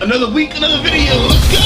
Another week, another video. Let's go!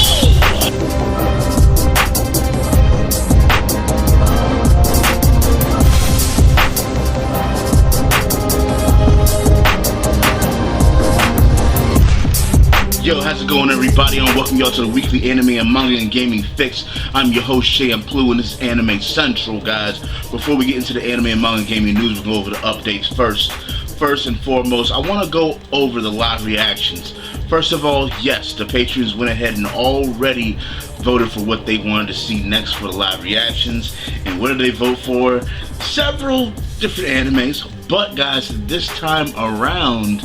Yo, how's it going, everybody? I welcome y'all to the weekly anime and manga and gaming fix. I'm your host, AnimeCenTruL, and this is AnimeCenTruL, guys. Before we get into the anime and manga and gaming news, we'll go over the updates first. First and foremost, I want to go over the live reactions. First of all, yes, the patrons went ahead and already voted for what they wanted to see next for the live reactions. And what did they vote for? Several different animes, but guys, this time around,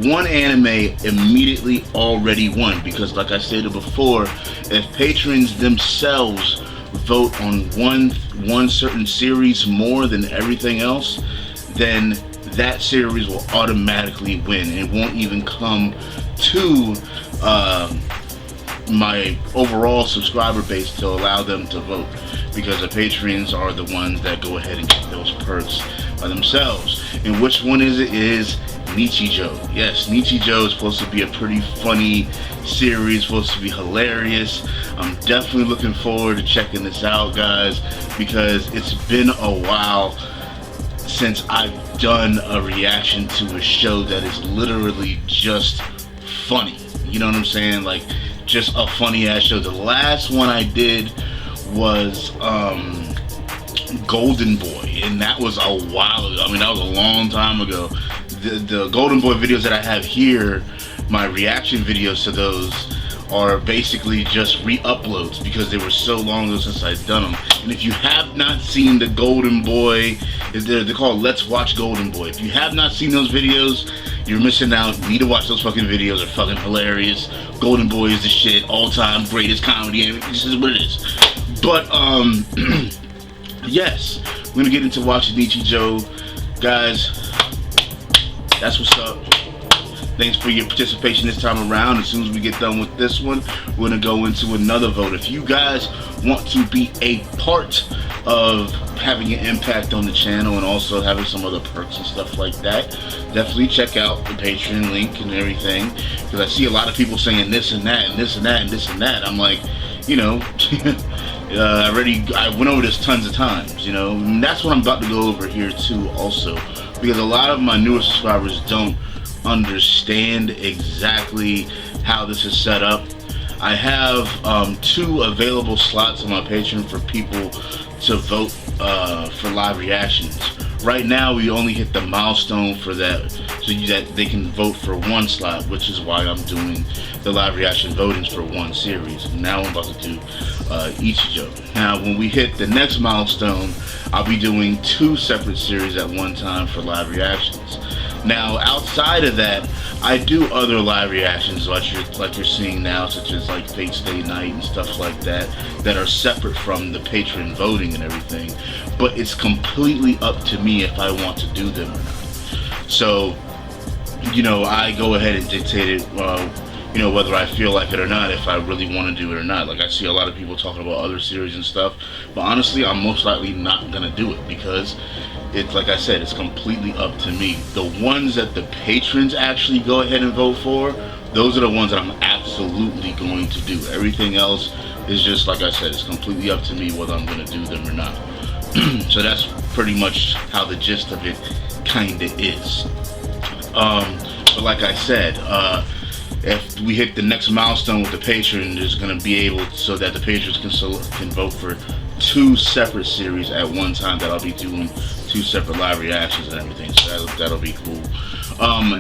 one anime immediately already won, because like I stated before, if patrons themselves vote on one certain series more than everything else, then that series will automatically win. It won't even come to my overall subscriber base to allow them to vote, because the patrons are the ones that go ahead and get those perks by themselves. And which one is it? Is Nichijou. Yes, Nichijou is supposed to be a pretty funny series, supposed to be hilarious. I'm definitely looking forward to checking this out, guys, because it's been a while since I've done a reaction to a show that is literally just funny. You know what I'm saying? Like, just a funny ass show. The last one I did was Golden Boy, and that was a while ago. I mean, that was a long time ago. The Golden Boy videos that I have here, my reaction videos to those, are basically just re-uploads because they were so long ago since I've done them. And if you have not seen the Golden Boy, they're called Let's Watch Golden Boy. If you have not seen those videos, you're missing out. You need to watch those fucking videos. They're fucking hilarious. Golden Boy is the shit. All-time greatest comedy. And this is what it is. But yes, we're gonna get into watching Nichijou, guys. That's what's up. Thanks for your participation this time around. As soon as we get done with this one, we're gonna go into another vote. If you guys want to be a part of having an impact on the channel and also having some other perks and stuff like that, definitely check out the Patreon link and everything, because I see a lot of people saying this and that and this and that and this and that. I'm like, you know, I went over this tons of times, you know, and that's what I'm about to go over here too also, because a lot of my newer subscribers don't understand exactly how this is set up. I have 2 available slots on my Patreon for people to vote for live reactions. Right now we only hit the milestone for that, so that they can vote for 1 slot, which is why I'm doing the live reaction votings for 1 series. Now I'm about to do Ichijo. Now when we hit the next milestone, I'll be doing 2 separate series at one time for live reactions. Now outside of that, I do other live reactions like you're seeing now, such as like Fate Stay Night and stuff like that, that are separate from the patron voting and everything. But it's completely up to me if I want to do them or not. So, you know, I go ahead and dictate it, you know, whether I feel like it or not, if I really want to do it or not. Like, I see a lot of people talking about other series and stuff, but honestly, I'm most likely not gonna do it, because it's, like I said, it's completely up to me. The ones that the patrons actually go ahead and vote for, those are the ones that I'm absolutely going to do. Everything else is just, like I said, it's completely up to me whether I'm gonna do them or not. So that's pretty much how the gist of it kinda is. But like I said, if we hit the next milestone with the patron, there's gonna be able, so that the patrons can vote for 2 separate series at one time, that I'll be doing 2 separate live reactions and everything, so that'll be cool.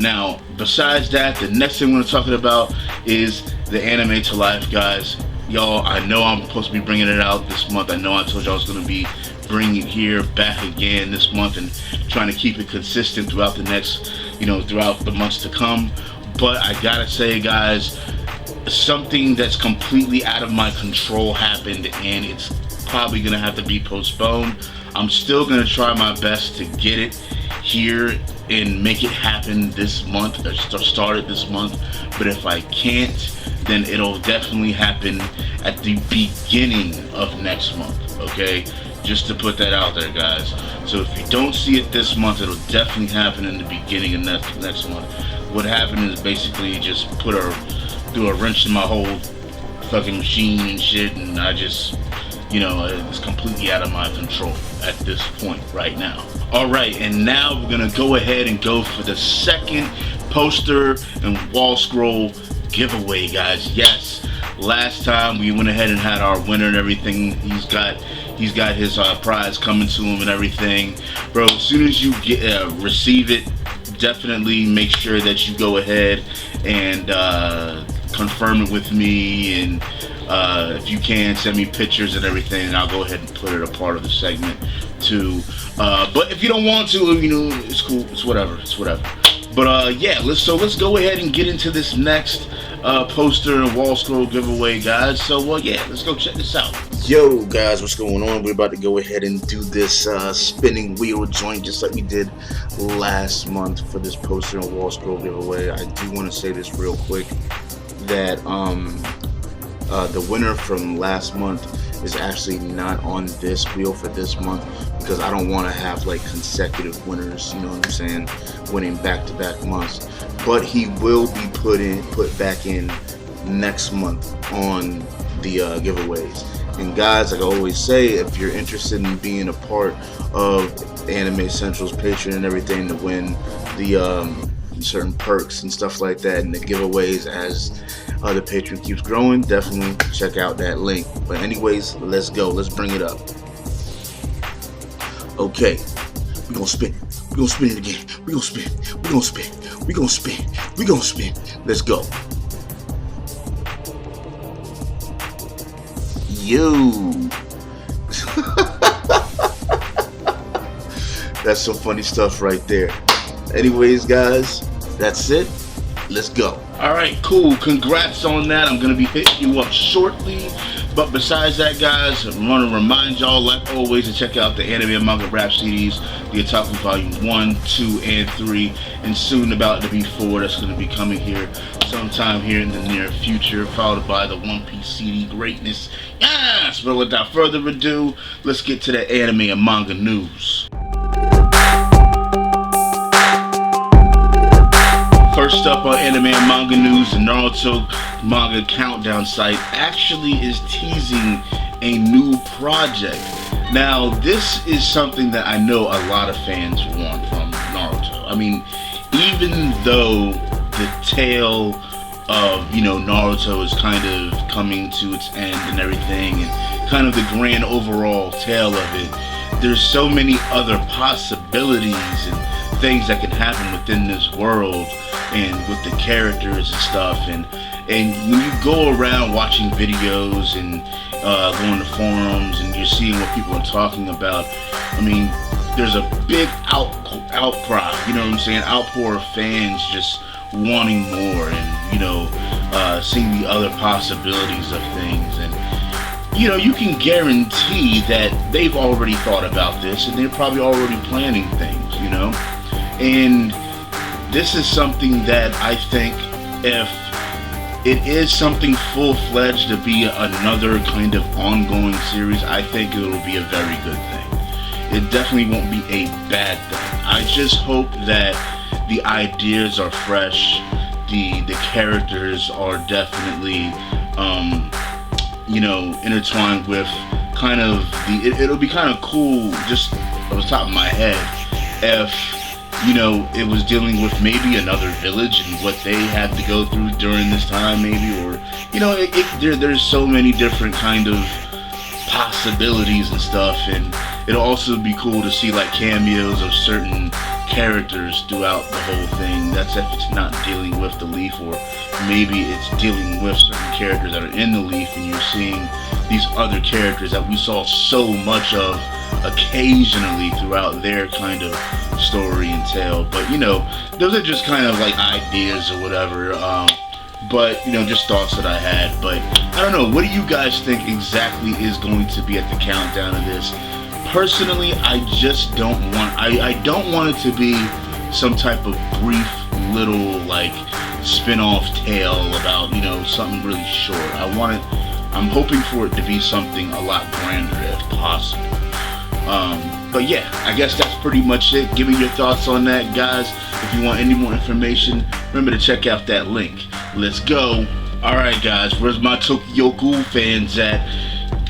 Now, besides that, the next thing we're talking about is the Anime to Life, guys. Y'all, I know I'm supposed to be bringing it out this month. I know I told you I was going to be bringing it here back again this month and trying to keep it consistent throughout the next, you know, throughout the months to come. But I gotta say, guys, something that's completely out of my control happened, and it's probably gonna have to be postponed. I'm still gonna try my best to get it here and make it happen this month, or start it this month. But if I can't, then it'll definitely happen at the beginning of next month, okay? Just to put that out there, guys. So if you don't see it this month, it'll definitely happen in the beginning of next month. What happened is basically just put our threw a wrench in my whole fucking machine and shit, and I just, you know, it's completely out of my control at this point right now. Alright, and now we're gonna go ahead and go for the second poster and wall scroll giveaway, guys. Yes, last time we went ahead and had our winner and everything. He's got his prize coming to him and everything. Bro, as soon as you get receive it, definitely make sure that you go ahead and confirm it with me, and if you can, send me pictures and everything, and I'll go ahead and put it a part of the segment too. But if you don't want to, you know, it's cool. It's whatever. But yeah, let's go ahead and get into this next poster and wall scroll giveaway, guys. So yeah, let's go check this out. Yo, guys, what's going on? We're about to go ahead and do this spinning wheel joint just like we did last month for this poster and wall scroll giveaway. I do want to say this real quick, that the winner from last month is actually not on this wheel for this month, because I don't want to have like consecutive winners, you know what I'm saying, winning back-to-back months. But he will be put back in next month on the giveaways. And guys, like I always say, if you're interested in being a part of AnimeCenTruL's Patreon and everything to win the certain perks and stuff like that and the giveaways as the Patreon keeps growing, definitely check out that link. But anyways, let's go. Let's bring it up. Okay, we're gonna spin. We're gonna spin it again. We're gonna spin. We're gonna spin. We're gonna spin. We're gonna spin. Let's go. Yo. That's some funny stuff right there. Anyways, guys, that's it. Let's go. Alright, cool. Congrats on that. I'm going to be hitting you up shortly. But besides that, guys, I want to remind y'all, like always, to check out the anime and manga rap CDs, the Otaku Volume 1, 2, and 3, and soon about to be 4. That's going to be coming here sometime here in the near future, followed by the One Piece CD greatness. Yes! But without further ado, let's get to the anime and manga news. First up on anime and manga news, the Naruto manga countdown site actually is teasing a new project. Now, this is something that I know a lot of fans want from Naruto. I mean, even though the tale of, you know, Naruto is kind of coming to its end and everything, and kind of the grand overall tale of it, there's so many other possibilities and things that can happen within this world and with the characters and stuff, and when you go around watching videos and going to forums and you're seeing what people are talking about, I mean, there's a big outcry, you know what I'm saying, outpour of fans just wanting more, and, you know, seeing the other possibilities of things. And, you know, you can guarantee that they've already thought about this and they're probably already planning things, you know. And this is something that I think, if it is something full-fledged to be another kind of ongoing series, I think it will be a very good thing. It definitely won't be a bad thing. I just hope that the ideas are fresh, the characters are definitely you know, intertwined with kind of it'll be kind of cool, just off the top of my head, if, you know, it was dealing with maybe another village and what they had to go through during this time, maybe, or, you know, there's so many different kind of possibilities and stuff. And it'll also be cool to see like cameos of certain characters throughout the whole thing. That's if it's not dealing with the leaf, or maybe it's dealing with certain characters that are in the leaf, and you're seeing these other characters that we saw so much of occasionally throughout their kind of story and tale. But, you know, those are just kind of like ideas or whatever, but, you know, just thoughts that I had. But I don't know, what do you guys think exactly is going to be at the countdown of this? Personally, I just don't want, I don't want it to be some type of brief little like spin-off tale about, you know, something really short. I'm hoping for it to be something a lot grander if possible. But yeah, I guess that's pretty much it. Give me your thoughts on that, guys. If you want any more information, remember to check out that link. Let's go. Alright guys, where's my Tokyo Ghoul fans at?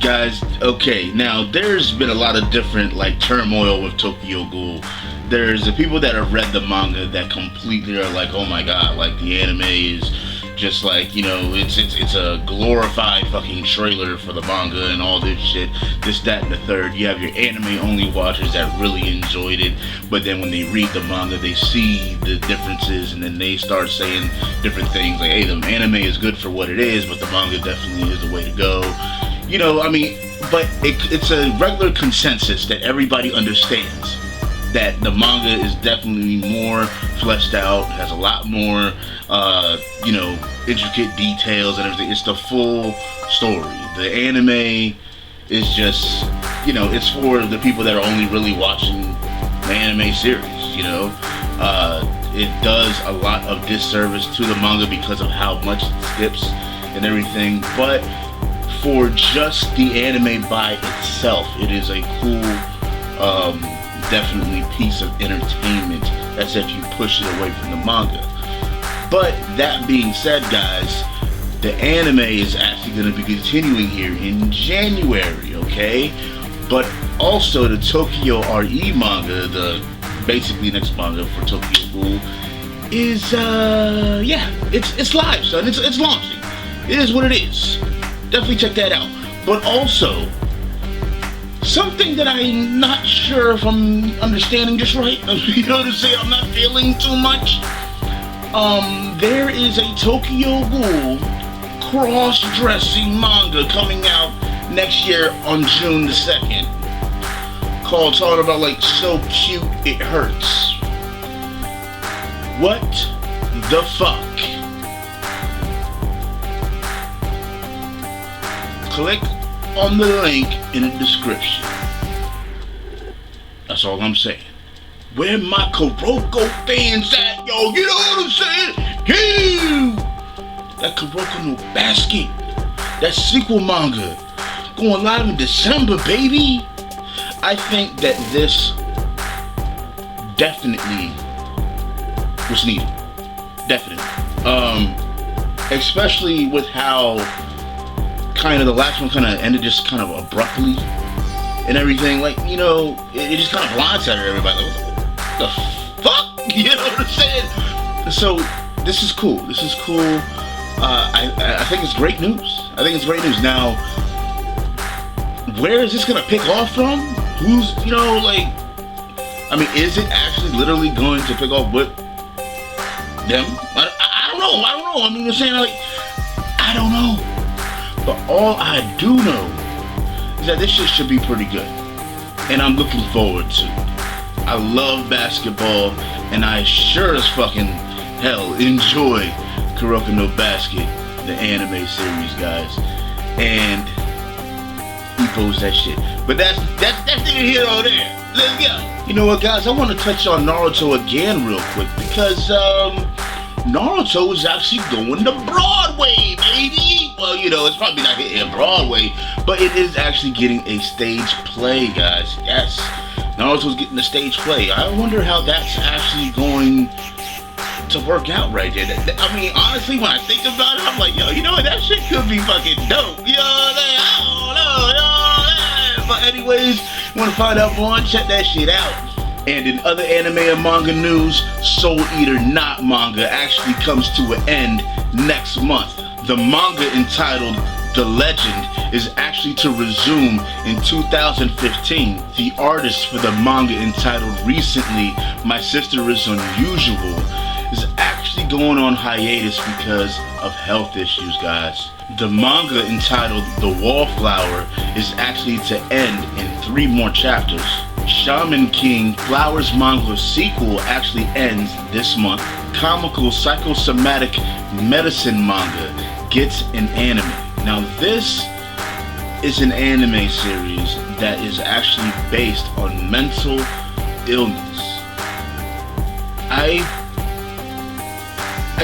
Guys, okay, now there's been a lot of different like turmoil with Tokyo Ghoul. There's the people that have read the manga that completely are like, oh my god, like the anime is just like, you know, it's a glorified fucking trailer for the manga and all this shit, this, that, and the third. You have your anime only watchers that really enjoyed it, but then when they read the manga, they see the differences, and then they start saying different things like, hey, the anime is good for what it is, but the manga definitely is the way to go. You know, I mean, but it's a regular consensus that everybody understands that the manga is definitely more fleshed out, has a lot more, you know, intricate details and everything. It's the full story. The anime is just, you know, it's for the people that are only really watching the anime series, you know. It does a lot of disservice to the manga because of how much it skips and everything, but for just the anime by itself, it is a cool, definitely piece of entertainment. That's if you push it away from the manga. But that being said, guys, the anime is actually going to be continuing here in January, okay? But also the Tokyo RE manga, the basically next manga for Tokyo Ghoul, is yeah, it's live, son. It's launching. It is what it is. Definitely check that out. But also, something that I'm not sure if I'm understanding just right, you know what I'm saying, I'm not feeling too much. There is a Tokyo Ghoul cross-dressing manga coming out next year on June the 2nd. Called, talking about like, so cute it hurts. What the fuck? Click on the link in the description. That's all I'm saying. Where my Kuroko fans at, yo? You know what I'm saying? Yeah! That Kuroko no Basket, that sequel manga, going live in December, baby. I think that this definitely was needed. Definitely. Especially with how kind of the last one kind of ended just kind of abruptly and everything. Like, you know, it just kind of blindsided everybody. Like, what the fuck? You know what I'm saying? So this is cool. This is cool. I think it's great news. I think it's great news. Now, where is this gonna pick off from? Who's, you know, like, I mean, is it actually literally going to pick off with them? I don't know. I mean, you're saying, like, I don't know. But all I do know is that this shit should be pretty good. And I'm looking forward to it. I love basketball, and I sure as fucking hell enjoy Kuroko no Basket, the anime series, guys. And he posed that shit. But that's neither here or there. Let's go. You know what, guys? I want to touch on Naruto again real quick because Naruto is actually going to Broadway, baby. Well, you know, it's probably not hitting Broadway, but it is actually getting a stage play, guys. Yes, Naruto's getting a stage play. I wonder how that's actually going to work out right there. I mean, honestly, when I think about it, I'm like, yo, you know what? That shit could be fucking dope. You know what I'm saying? I don't know, you know. But anyways, you want to find out more? Check that shit out. And in other anime and manga news, Soul Eater Not manga actually comes to an end next month. The manga entitled The Legend is actually to resume in 2015. The artist for the manga entitled recently My Sister Is Unusual is actually going on hiatus because of health issues, guys. The manga entitled The Wallflower is actually to end in 3 more chapters. Shaman King Flowers manga sequel actually ends this month. Comical psychosomatic medicine manga gets an anime. Now this is an anime series that is actually based on mental illness. I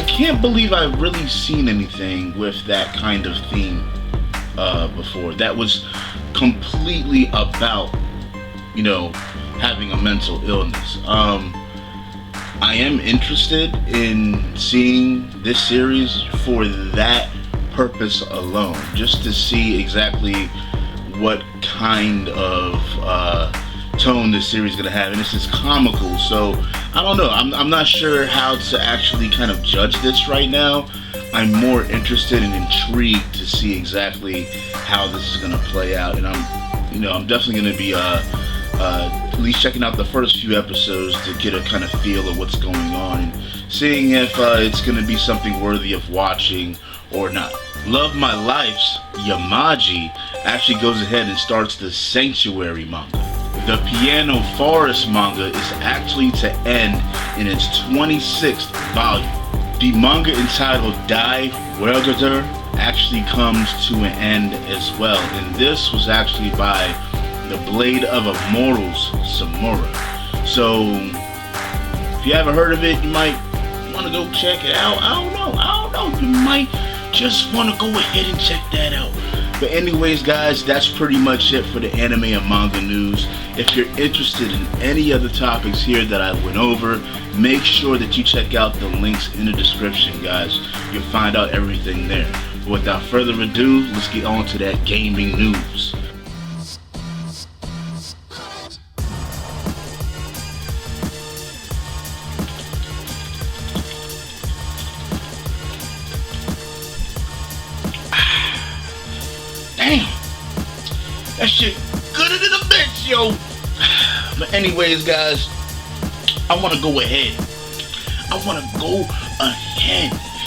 can't believe I've really seen anything with that kind of theme before. That was completely about, you know, having a mental illness. I am interested in seeing this series for that purpose alone, just to see exactly what kind of tone this series is going to have. And this is comical, so I don't know. I'm not sure how to actually kind of judge this right now. I'm more interested and intrigued to see exactly how this is going to play out, and I'm definitely going to be at least checking out the first few episodes to get a kind of feel of what's going on and seeing if it's going to be something worthy of watching or not. Love My Life's Yamaji actually goes ahead and starts the Sanctuary manga. The Piano Forest manga is actually to end in its 26th volume. The manga entitled Die Wergeter actually comes to an end as well, and this was actually by the Blade of Immortals Samura. So if you haven't heard of it, you might want to go check it out. I don't know, you might just want to go ahead and check that out. But anyways, guys, that's pretty much it for the anime and manga news. If you're interested in any other topics here that I went over, make sure that you check out the links in the description, guys. You'll find out everything there. But without further ado, let's get on to that gaming news. Damn, that shit gooder than a bitch, yo. But anyways, guys, I want to go ahead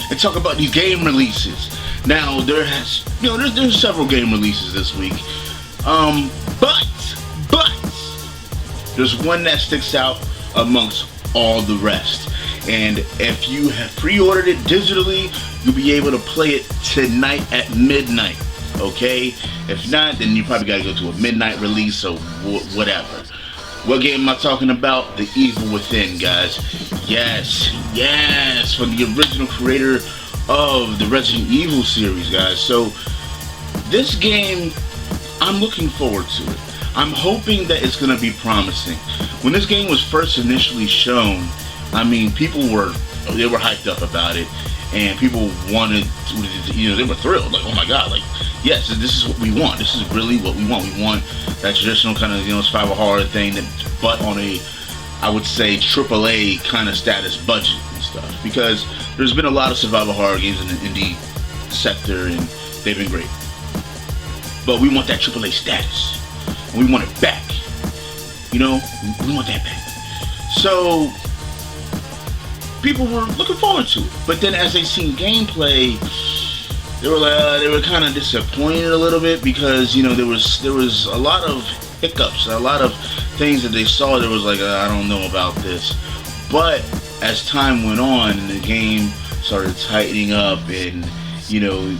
and talk about these game releases. Now, there's several game releases this week, but there's one that sticks out amongst all the rest. And if you have pre-ordered it digitally, you'll be able to play it tonight at midnight. Okay, if not, then you probably gotta go to a midnight release or whatever. What game am I talking about? The Evil Within, guys. Yes, from the original creator of the Resident Evil series, guys. So this game, I'm looking forward to it. I'm hoping that it's gonna be promising. When this game was first initially shown, I mean, people were hyped up about it. And people wanted to, they were thrilled. Like, oh my god, like, yes, this is what we want. This is really what we want. We want that traditional kind of, survival horror thing, but on a, I would say, AAA kind of status budget and stuff. Because there's been a lot of survival horror games in the indie sector, and they've been great. But we want that AAA status. And we want it back. We want that back. So people were looking forward to it, but then as they seen gameplay, they were kind of disappointed a little bit because there was a lot of hiccups, a lot of things that they saw. There was like, I don't know about this. But as time went on and the game started tightening up and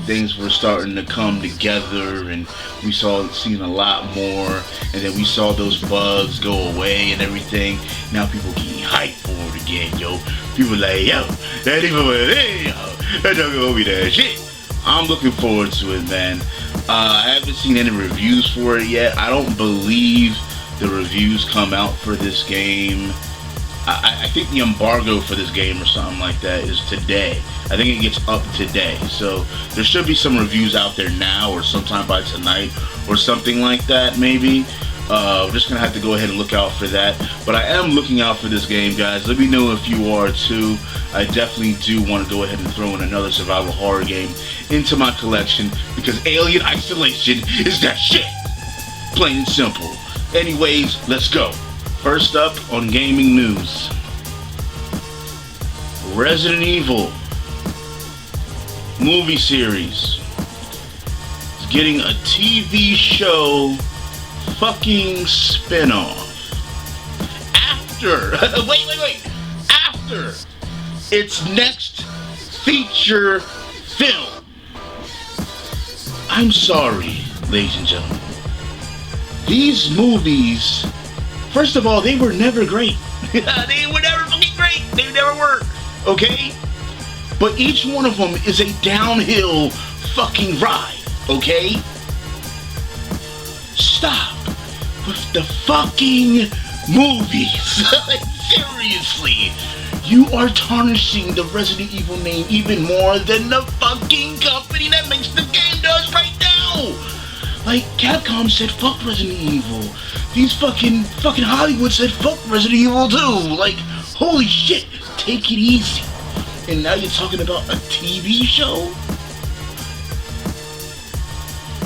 things were starting to come together, and we seen a lot more, and then we saw those bugs go away and everything. Now people getting hyped for it again, yo. People like, yo, that Evil Within, yo, that's not gonna be that shit. I'm looking forward to it, man. I haven't seen any reviews for it yet. I don't believe the reviews come out for this game. I think the embargo for this game or something like that is today. I think it gets up today. So there should be some reviews out there now or sometime by tonight or something like that, maybe. We're just going to have to go ahead and look out for that. But I am looking out for this game, guys. Let me know if you are too. I definitely do want to go ahead and throw in another survival horror game into my collection because Alien Isolation is that shit. Plain and simple. Anyways, let's go. First up on gaming news, Resident Evil movie series is getting a TV show fucking spin-off after after its next feature film. I'm sorry, ladies and gentlemen. These movies, first of all, they were never great. They were never fucking great. They never were. Okay? But each one of them is a downhill fucking ride. Okay? Stop with the fucking movies. Like, seriously. You are tarnishing the Resident Evil name even more than the fucking company quality that makes the game does right now. Like, Capcom said fuck Resident Evil. These fucking Hollywood said fuck Resident Evil too. Like, holy shit, take it easy. And now you're talking about a TV show?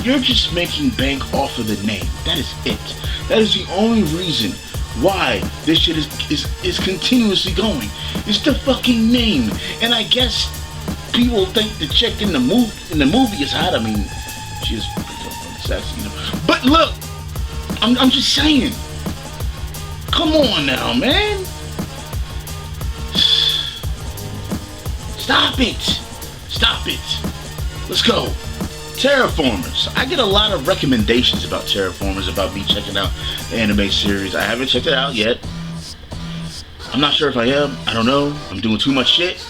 You're just making bank off of the name. That is it. That is the only reason why this shit is continuously going. It's the fucking name. And I guess people think the chick in the movie is hot. I mean, she's sexy, you know. But look, I'm just saying. Come on now, man. Stop it. Stop it. Let's go. Terraformers. I get a lot of recommendations about Terraformers, about me checking out the anime series. I haven't checked it out yet. I'm not sure if I am. I don't know. I'm doing too much shit.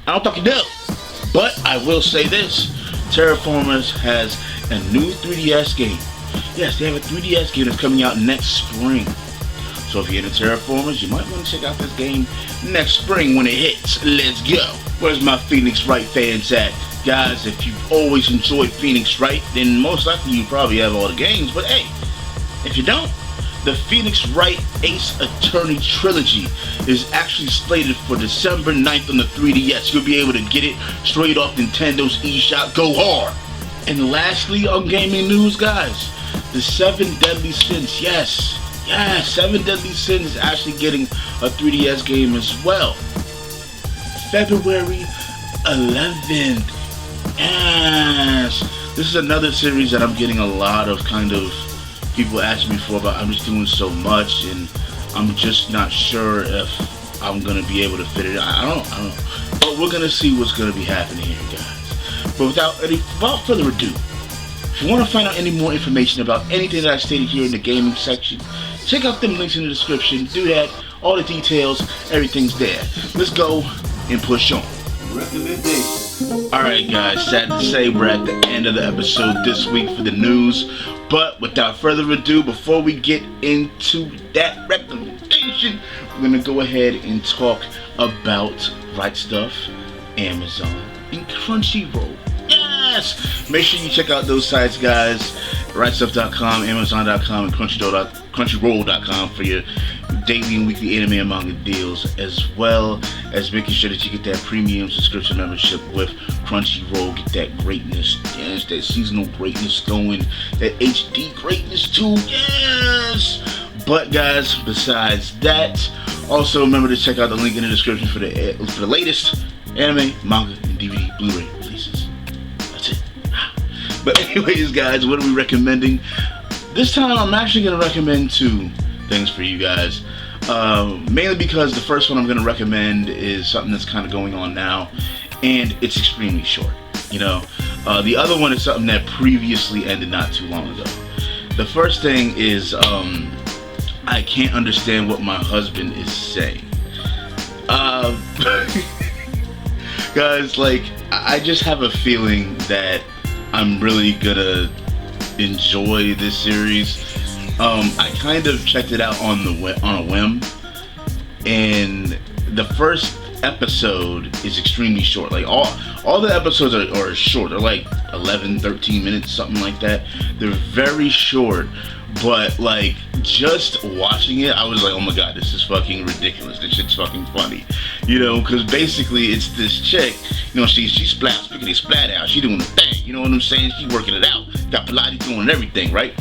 I don't fucking know. But I will say this. Terraformers has a new 3DS game. Yes, they have a 3DS game that's coming out next spring. So if you're into Terraformers, you might want to check out this game next spring when it hits. Let's go. Where's my Phoenix Wright fans at? Guys, if you've always enjoyed Phoenix Wright, then most likely you probably have all the games. But hey, if you don't, the Phoenix Wright Ace Attorney trilogy is actually slated for December 9th on the 3DS. You'll be able to get it straight off Nintendo's eShop. Go hard! And lastly, on gaming news, guys, the 7 Deadly Sins. Yes, 7 Deadly Sins is actually getting a 3DS game as well. February 11th. Yes, this is another series that I'm getting a lot of kind of people asking me for, but I'm just doing so much and I'm just not sure if I'm gonna be able to fit it. I don't know, but we're gonna see what's gonna be happening here, guys. But without further ado, if you want to find out any more information about anything that I stated here in the gaming section, check out them links in the description. Do that. All the details, everything's there. Let's go and push on. Recommendation. Alright guys, sad to say we're at the end of the episode this week for the news, but without further ado, before we get into that recommendation, we're going to go ahead and talk about Right Stuff, Amazon, and Crunchyroll. Yes! Make sure you check out those sites, guys. RightStuff.com, Amazon.com, and Crunchyroll.com for your daily and weekly anime and manga deals, as well as making sure that you get that premium subscription membership with Crunchyroll. Get that greatness, yes, that seasonal greatness going, that HD greatness too, yes! But guys, besides that, also remember to check out the link in the description for the latest anime, manga, and DVD Blu-ray releases. That's it. But anyways, guys, what are we recommending? This time I'm actually going to recommend 2 things for you guys. Mainly because the first one I'm going to recommend is something that's kind of going on now, and it's extremely short. You know, the other one is something that previously ended not too long ago. The first thing is I can't understand what my husband is saying. Guys, like, I just have a feeling that I'm really gonna enjoy this series. I kind of checked it out on a whim, and the first episode is extremely short. Like all the episodes are short. They're like 11, 13 minutes, something like that. They're very short, but like just watching it, I was like, oh my god, this is fucking ridiculous. This shit's fucking funny, you know, because basically it's this chick, you know, she splat out, she doing the thing, you know what I'm saying? She working it out, got Pilates doing everything, right?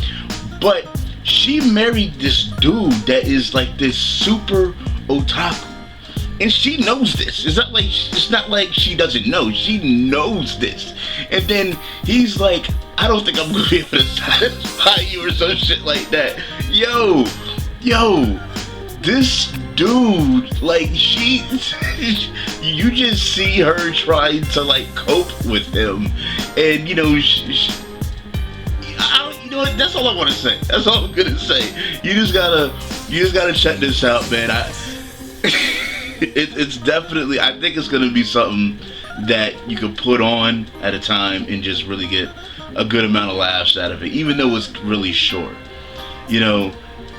But she married this dude that is like this super otaku. And she knows this. It's not like she doesn't know. She knows this. And then he's like, I don't think I'm gonna be able to satisfy you or some shit like that. Yo, this dude, like you just see her trying to like cope with him, and you know, you know what? That's all I want to say. That's all I'm gonna say. You just gotta check this out, man. It's definitely, I think it's gonna be something that you could put on at a time and just really get a good amount of laughs out of it, even though it's really short, you know.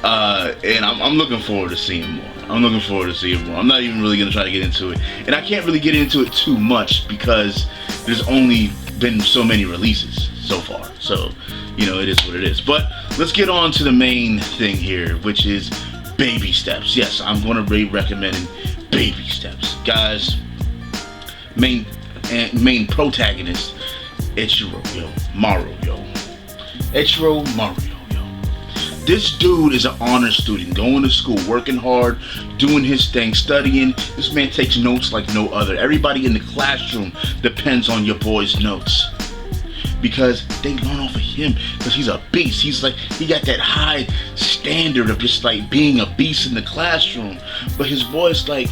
And I'm looking forward to seeing more. I'm not even really gonna try to get into it, and I can't really get into it too much because there's only been so many releases so far. So, you know, it is what it is. But let's get on to the main thing here, which is baby steps. Yes, I'm going to be recommending baby steps, guys. Main protagonist, Mario. This dude is an honor student, going to school, working hard, doing his thing, studying. This man takes notes like no other. Everybody in the classroom depends on your boy's notes, because they learn off of him, because he's a beast. He's like, he got that high standard of just like being a beast in the classroom. But his boy's like,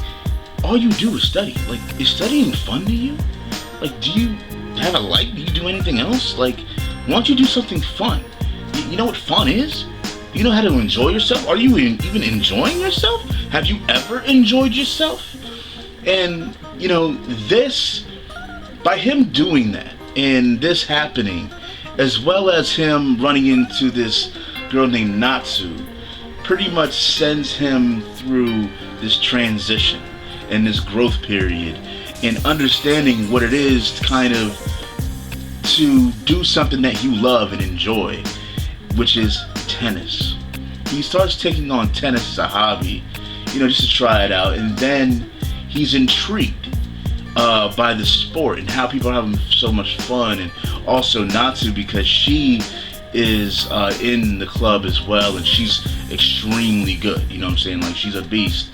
all you do is study. Like, is studying fun to you? Like, do you have a life? Do you do anything else? Like, why don't you do something fun? You know what fun is? Do you know how to enjoy yourself? Are you even enjoying yourself? Have you ever enjoyed yourself? And, you know, this, by him doing that, and this happening, as well as him running into this girl named Natsu, pretty much sends him through this transition and this growth period, and understanding what it is kind of to do something that you love and enjoy, which is tennis. He starts taking on tennis as a hobby, you know, just to try it out, and then he's intrigued by the sport and how people are having so much fun, and also Natsu, because she is in the club as well, and she's extremely good, you know what I'm saying, like she's a beast,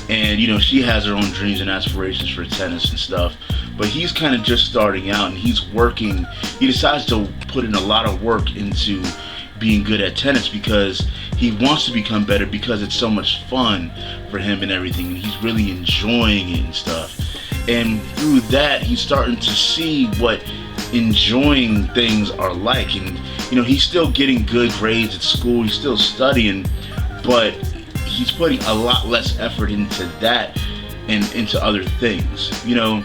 and you know, she has her own dreams and aspirations for tennis and stuff, but he's kind of just starting out, and he decides to put in a lot of work into being good at tennis, because he wants to become better, because it's so much fun for him and everything, and he's really enjoying it and stuff. And through that, he's starting to see what enjoying things are like. And you know, he's still getting good grades at school, he's still studying, but he's putting a lot less effort into that and into other things, you know.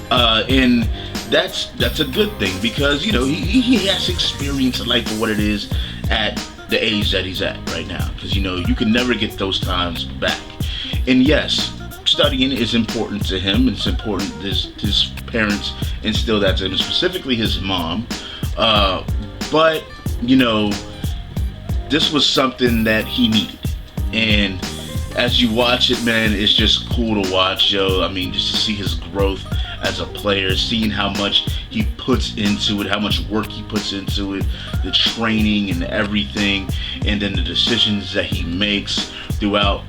And that's a good thing, because you know, he has experience in life for what it is at the age that he's at right now, because you know, you can never get those times back. And yes, studying is important to him. It's important his parents instill that to him, specifically his mom. But you know, this was something that he needed, and as you watch it, man, it's just cool to watch, yo. I mean, just to see his growth as a player, seeing how much he puts into it, how much work he puts into it, the training and everything, and then the decisions that he makes throughout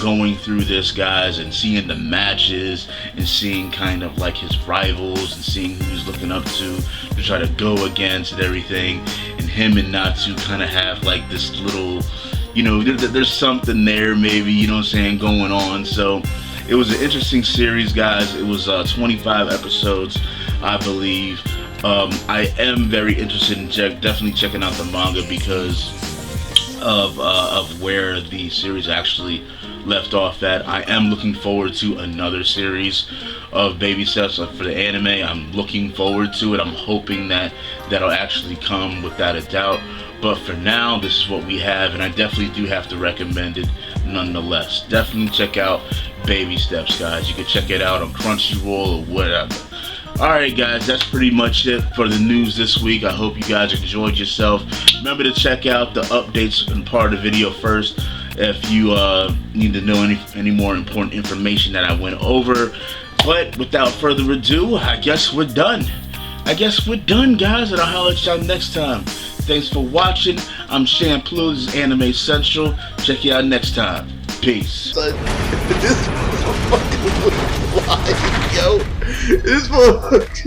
going through this, guys, and seeing the matches and seeing kind of like his rivals and seeing who he's looking up to try to go against and everything, and him and Natsu kind of have like this little, you know, there's something there maybe, you know what I'm saying, going on. So it was an interesting series, guys. It was 25 episodes, I believe. I am very interested in definitely checking out the manga, because of where the series actually left off at. I am looking forward to another series of baby steps for the anime. I'm looking forward to it. I'm hoping that that'll actually come, without a doubt. But for now, this is what we have, and I definitely do have to recommend it nonetheless. Definitely check out Baby Steps, guys. You can check it out on Crunchyroll or whatever. Alright, guys, that's pretty much it for the news this week. I hope you guys enjoyed yourself. Remember to check out the updates and part of the video first if you need to know any more important information that I went over. But without further ado, I guess we're done. Guys, and I'll holler at y'all next time. Thanks for watching. I'm AnimeCenTruL. This is AnimeCenTruL. Check you out next time. Peace. This motherfucker was flying, yo. This motherfucker.